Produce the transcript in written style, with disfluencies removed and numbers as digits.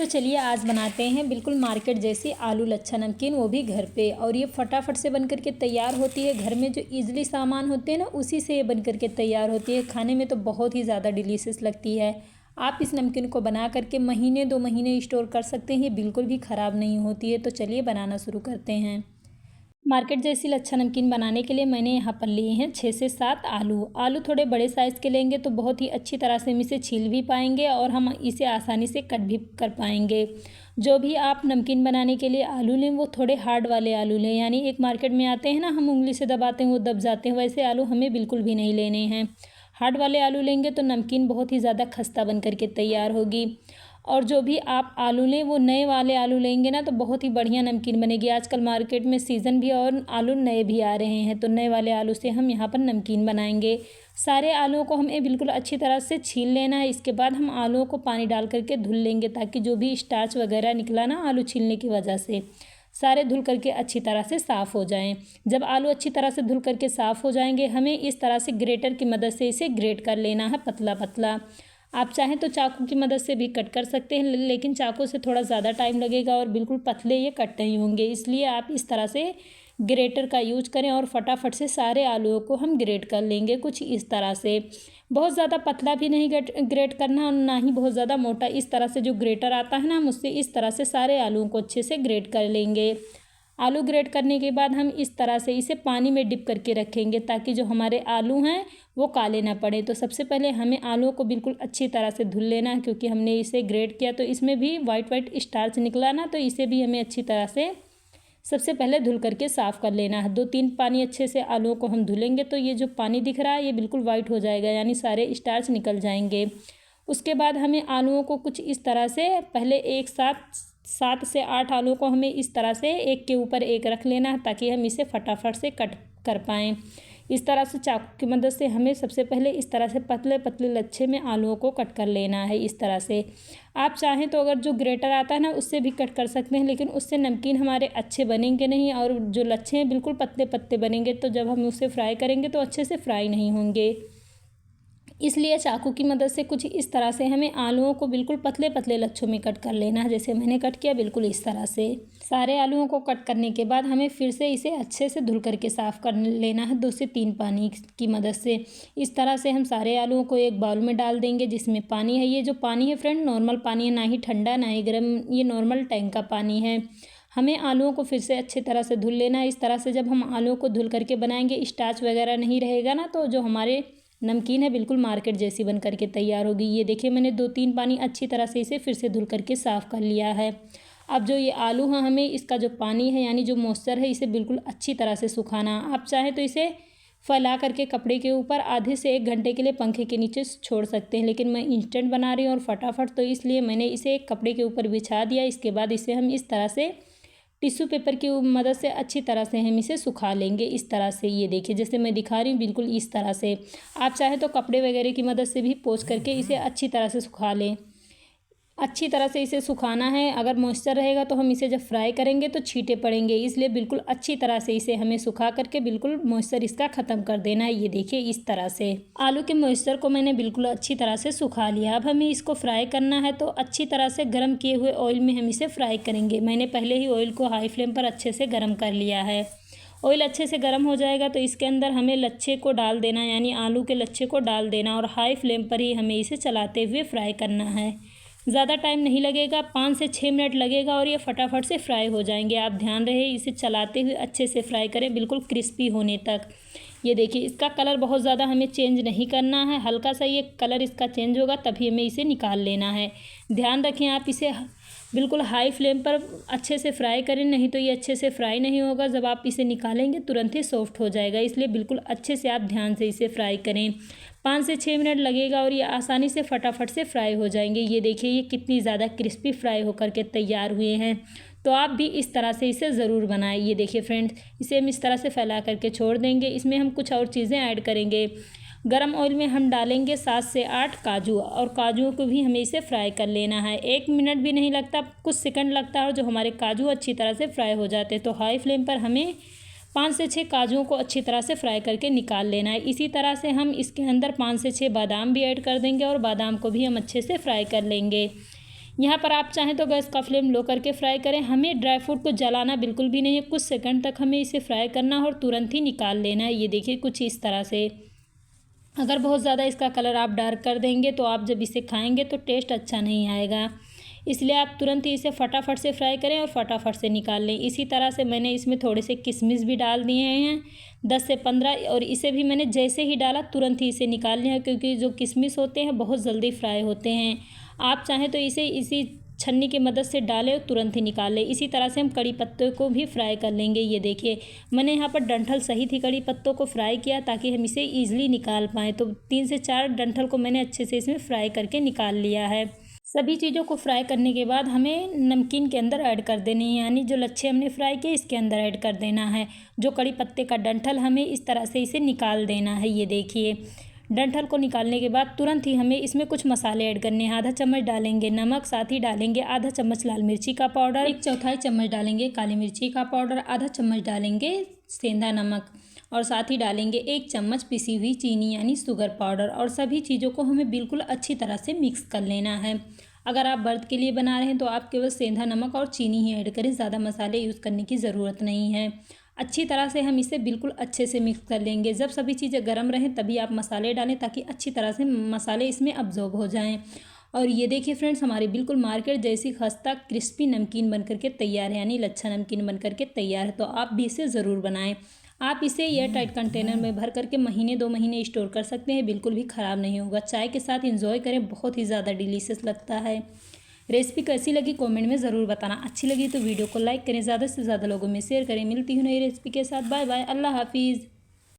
तो चलिए आज बनाते हैं बिल्कुल मार्केट जैसी आलू लच्छा नमकीन, वो भी घर पे। और ये फटाफट से बनकर के तैयार होती है। घर में जो इजली सामान होते हैं ना, उसी से ये बनकर के तैयार होती है। खाने में तो बहुत ही ज़्यादा डिलीशियस लगती है। आप इस नमकीन को बना करके महीने 2 महीने स्टोर कर सकते हैं, ये बिल्कुल भी ख़राब नहीं होती है। तो चलिए बनाना शुरू करते हैं। मार्केट जैसी लच्छा नमकीन बनाने के लिए मैंने यहाँ पर लिए हैं 6 से 7 आलू। आलू थोड़े बड़े साइज़ के लेंगे तो बहुत ही अच्छी तरह से हम इसे छील भी पाएंगे और हम इसे आसानी से कट भी कर पाएंगे। जो भी आप नमकीन बनाने के लिए आलू लें वो थोड़े हार्ड वाले आलू लें, यानी एक मार्केट में आते हैं ना, हम उंगली से दबाते हैं वो दब जाते हैं, वैसे आलू हमें बिल्कुल भी नहीं लेने हैं। हार्ड वाले आलू लेंगे तो नमकीन बहुत ही ज़्यादा खस्ता बन करके तैयार होगी। और जो भी आप आलू लें वो नए वाले आलू लेंगे ना तो बहुत ही बढ़िया नमकीन बनेगी। आजकल मार्केट में सीज़न भी और आलू नए भी आ रहे हैं, तो नए वाले आलू से हम यहाँ पर नमकीन बनाएंगे। सारे आलूओं को हमें बिल्कुल अच्छी तरह से छील लेना है। इसके बाद हम आलूओं को पानी डाल करके धुल लेंगे, ताकि जो भी स्टार्च वगैरह निकला ना आलू छीलने की वजह से, सारे धुल करके अच्छी तरह से साफ़ हो जाएं। जब आलू अच्छी तरह से धुल करके साफ़ हो जाएंगे, हमें इस तरह से ग्रेटर की मदद से इसे ग्रेट कर लेना है पतला पतला। आप चाहें तो चाकू की मदद से भी कट कर सकते हैं, लेकिन चाकू से थोड़ा ज़्यादा टाइम लगेगा और बिल्कुल पतले ये कट नहीं होंगे। इसलिए आप इस तरह से ग्रेटर का यूज करें और फटाफट से सारे आलूओं को हम ग्रेट कर लेंगे कुछ इस तरह से। बहुत ज़्यादा पतला भी नहीं ग्रेट करना और ना ही बहुत ज़्यादा मोटा। इस तरह से जो ग्रेटर आता है ना, हम उससे इस तरह से सारे आलूओं को अच्छे से ग्रेट कर लेंगे। आलू ग्रेट करने के बाद हम इस तरह से इसे पानी में डिप करके रखेंगे, ताकि जो हमारे आलू हैं वो काले ना पड़े। तो सबसे पहले हमें आलूओं को बिल्कुल अच्छी तरह से धुल लेना है, क्योंकि हमने इसे ग्रेट किया तो इसमें भी वाइट वाइट स्टार्च निकला ना, तो इसे भी हमें अच्छी तरह से सबसे पहले धुल करके साफ़ कर लेना है। 2-3 पानी अच्छे से आलूओं को हम धुलेंगे तो ये जो पानी दिख रहा है ये बिल्कुल वाइट हो जाएगा, यानी सारे स्टार्च निकल जाएंगे। उसके बाद हमें आलूओं को कुछ इस तरह से पहले एक साथ 7 से 8 आलू को हमें इस तरह से एक के ऊपर एक रख लेना है, ताकि हम इसे फटाफट से कट कर पाएँ। इस तरह से चाकू की मदद से हमें सबसे पहले इस तरह से पतले पतले लच्छे में आलूओं को कट कर लेना है इस तरह से। आप चाहें तो अगर जो ग्रेटर आता है ना उससे भी कट कर सकते हैं, लेकिन उससे नमकीन हमारे अच्छे बनेंगे नहीं, और जो लच्छे हैं बिल्कुल पतले पतले बनेंगे, तो जब हम उसे फ्राई करेंगे तो अच्छे से फ्राई नहीं होंगे। इसलिए चाकू की मदद से कुछ इस तरह से हमें आलूओं को बिल्कुल पतले पतले लच्छों में कट कर लेना है, जैसे मैंने कट किया बिल्कुल इस तरह से। सारे आलूओं को कट करने के बाद हमें फिर से इसे अच्छे से धुल करके साफ़ कर लेना है 2 से 3 पानी की मदद से। इस तरह से हम सारे आलूओं को एक बाउल में डाल देंगे जिसमें पानी है। ये जो पानी है फ्रेंड नॉर्मल पानी है, ना ही ठंडा ना ही गर्म, ये नॉर्मल टैंक का पानी है। हमें आलूओं को फिर से अच्छी तरह से धुल लेना है। इस तरह से जब हम आलूओं को धुल करके बनाएंगे, स्टार्च वगैरह नहीं रहेगा ना, तो जो हमारे नमकीन है बिल्कुल मार्केट जैसी बन करके तैयार होगी। ये देखिए मैंने 2-3 पानी अच्छी तरह से इसे फिर से धुल करके साफ़ कर लिया है। अब जो ये आलू है, हमें इसका जो पानी है यानी जो मॉइस्चर है, इसे बिल्कुल अच्छी तरह से सुखाना। आप चाहें तो इसे फैला करके कपड़े के ऊपर आधे से 1 घंटे के लिए पंखे के नीचे छोड़ सकते हैं, लेकिन मैं इंस्टेंट बना रही हूँ और फटाफट, तो इसलिए मैंने इसे एक कपड़े के ऊपर बिछा दिया। इसके बाद इसे हम इस तरह से टिश्यू पेपर की मदद से अच्छी तरह से हम इसे सुखा लेंगे इस तरह से। ये देखिए जैसे मैं दिखा रही हूँ बिल्कुल इस तरह से। आप चाहे तो कपड़े वगैरह की मदद से भी पोंछ करके इसे अच्छी तरह से सुखा लें। अच्छी तरह से इसे सुखाना है। अगर मॉइस्चर रहेगा तो हम इसे जब फ्राई करेंगे तो छींटे पड़ेंगे, इसलिए बिल्कुल अच्छी तरह से इसे हमें सुखा करके बिल्कुल मॉइस्चर इसका ख़त्म कर देना है। ये देखिए इस तरह से आलू के मॉइस्चर को मैंने बिल्कुल अच्छी तरह से सुखा लिया। अब हमें इसको फ्राई करना है, तो अच्छी तरह से गर्म किए हुए ऑयल में हम इसे फ्राई करेंगे। मैंने पहले ही ऑयल को हाई फ्लेम पर अच्छे से गर्म कर लिया है। ऑयल अच्छे से गर्म हो जाएगा तो इसके अंदर हमें लच्छे को डाल देना, यानी आलू के लच्छे को डाल देना, और हाई फ्लेम पर ही हमें इसे चलाते हुए फ्राई करना है। ज़्यादा टाइम नहीं लगेगा, 5 से 6 मिनट लगेगा और ये फटाफट से फ्राई हो जाएंगे। आप ध्यान रहे इसे चलाते हुए अच्छे से फ्राई करें बिल्कुल क्रिस्पी होने तक। ये देखिए इसका कलर बहुत ज़्यादा हमें चेंज नहीं करना है, हल्का सा ये कलर इसका चेंज होगा तभी हमें इसे निकाल लेना है। ध्यान रखें आप इसे बिल्कुल हाई फ्लेम पर अच्छे से फ्राई करें, नहीं तो ये अच्छे से फ्राई नहीं होगा। जब आप इसे निकालेंगे तुरंत ही सॉफ्ट हो जाएगा, इसलिए बिल्कुल अच्छे से आप ध्यान से इसे फ्राई करें। 5 से 6 मिनट लगेगा और ये आसानी से फटाफट से फ्राई हो जाएंगे। ये देखिए ये कितनी ज़्यादा क्रिस्पी फ्राई होकर के तैयार हुए हैं। तो आप भी इस तरह से इसे ज़रूर बनाएं। ये देखिए फ्रेंड्स, इसे हम इस तरह से फैला करके छोड़ देंगे। इसमें हम कुछ और चीज़ें ऐड करेंगे। गरम ऑयल में हम डालेंगे 7 से 8 काजू, और काजुओं को भी हमें इसे फ्राई कर लेना है। 1 मिनट भी नहीं लगता, कुछ सेकंड लगता है और जो हमारे काजू अच्छी तरह से फ्राई हो जाते हैं। तो हाई फ्लेम पर हमें 5 से 6 काजुओं को अच्छी तरह से फ्राई करके निकाल लेना है। इसी तरह से हम इसके अंदर 5 से 6 बादाम भी ऐड कर देंगे और बादाम को भी हम अच्छे से फ्राई कर लेंगे। यहाँ पर आप चाहें तो गैस का फ्लेम लो करके फ्राई करें। हमें ड्राई फ्रूट को जलाना बिल्कुल भी नहीं है, कुछ सेकंड तक हमें इसे फ्राई करना है और तुरंत ही निकाल लेना है। ये देखिए कुछ इस तरह से। अगर बहुत ज़्यादा इसका कलर आप डार्क कर देंगे तो आप जब इसे खाएंगे तो टेस्ट अच्छा नहीं आएगा, इसलिए आप तुरंत ही इसे फटाफट से फ्राई करें और फटाफट से निकाल लें। इसी तरह से मैंने इसमें थोड़े से किशमिश भी डाल दिए हैं 10 से 15, और इसे भी मैंने जैसे ही डाला तुरंत ही इसे निकाल लिया, क्योंकि जो किशमिश होते हैं बहुत जल्दी फ्राई होते हैं। आप चाहें तो इसे इसी छन्नी की मदद से डालें और तुरंत ही निकाल लें। इसी तरह से हम कड़ी पत्तों को भी फ्राई कर लेंगे। ये देखिए मैंने यहाँ पर डंठल सहित ही कड़ी पत्तों को फ्राई किया ताकि हम इसे ईजिली निकाल पाएँ। तो 3 से 4 डंठल को मैंने अच्छे से इसमें फ्राई करके निकाल लिया है। सभी चीज़ों को फ्राई करने के बाद हमें नमकीन के अंदर ऐड कर देनी है, यानी जो लच्छे हमने फ्राई किए इसके अंदर ऐड कर देना है। जो कड़ी पत्ते का डंठल हमें इस तरह से इसे निकाल देना है। ये देखिए डंठल को निकालने के बाद तुरंत ही हमें इसमें कुछ मसाले ऐड करने हैं। आधा चम्मच डालेंगे नमक, साथ ही डालेंगे आधा चम्मच लाल मिर्ची का पाउडर, 1/4 चम्मच डालेंगे काली मिर्ची का पाउडर, आधा चम्मच डालेंगे सेंधा नमक, और साथ ही डालेंगे 1 चम्मच पिसी हुई चीनी यानी शुगर पाउडर। और सभी चीज़ों को हमें बिल्कुल अच्छी तरह से मिक्स कर लेना है। अगर आप व्रत के लिए बना रहे हैं तो आप केवल सेंधा नमक और चीनी ही ऐड करें, ज़्यादा मसाले यूज़ करने की ज़रूरत नहीं है। अच्छी तरह से हम इसे बिल्कुल अच्छे से मिक्स कर लेंगे। जब सभी चीज़ें गर्म रहें तभी आप मसाले डालें, ताकि अच्छी तरह से मसाले इसमें अब्जॉर्ब हो जाएं। और ये देखिए फ्रेंड्स, हमारी बिल्कुल मार्केट जैसी खस्ता क्रिस्पी नमकीन बनकर के तैयार है, यानी लच्छा नमकीन बनकर के तैयार है। तो आप भी इसे ज़रूर बनाएं। आप इसे एयर टाइट कंटेनर में भर करके महीने 2 महीने स्टोर कर सकते हैं, बिल्कुल भी ख़राब नहीं होगा। चाय के साथ इंजॉय करें, बहुत ही ज़्यादा डिलीशियस लगता है। रेसिपी कैसी लगी कमेंट में ज़रूर बताना। अच्छी लगी तो वीडियो को लाइक करें, ज़्यादा से ज़्यादा लोगों में शेयर करें। मिलती हूँ नई रेसिपी के साथ। बाय बाय, अल्लाह हाफिज़।